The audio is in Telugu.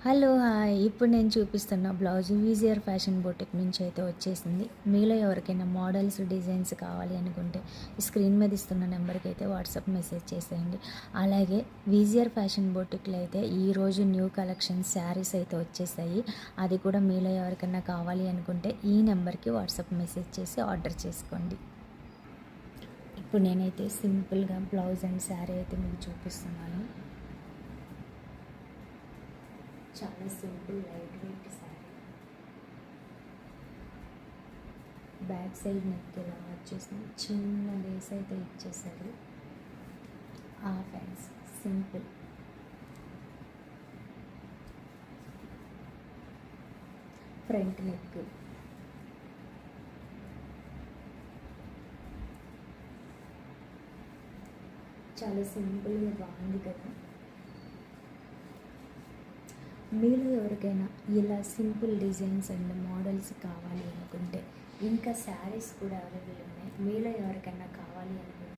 హలో! హాయ్! ఇప్పుడు నేను చూపిస్తున్న బ్లౌజ్ ఈజియర్ ఫ్యాషన్ బొటిక్ నుంచి అయితే వచ్చేసింది. మీలో ఎవరికైనా మోడల్స్, డిజైన్స్ కావాలి అనుకుంటే స్క్రీన్ మీద ఇస్తున్న నెంబర్‌కి అయితే వాట్సాప్ మెసేజ్ చేసేయండి. అలాగే ఈజియర్ ఫ్యాషన్ బొటిక్‌లో అయితే ఈరోజు న్యూ కలెక్షన్స్ శారీస్ అయితే వచ్చేసాయి. అది కూడా మీలో ఎవరికైనా కావాలి అనుకుంటే ఈ నెంబర్‌కి వాట్సాప్ మెసేజ్ చేసి ఆర్డర్ చేసుకోండి. ఇప్పుడు నేనైతే సింపుల్‌గా బ్లౌజ్ అండ్ శారీ అయితే మీకు చూపిస్తున్నాను. చాలా simple light weight sari. Back side neck ఇలా వచ్చేసింది. చిన్న లేస్ అయితే ఇచ్చేసారు. Half hands simple. Front neck. చాలా సింపుల్గా బాగుంది కదా. మీలో ఎవరికైనా ఇలా సింపుల్ డిజైన్స్ అండ్ మోడల్స్ కావాలి అనుకుంటే ఇంకా శారీస్ కూడా అవైలబుల్ ఉన్నాయి. మీలో ఎవరికైనా కావాలి అనుకుంటే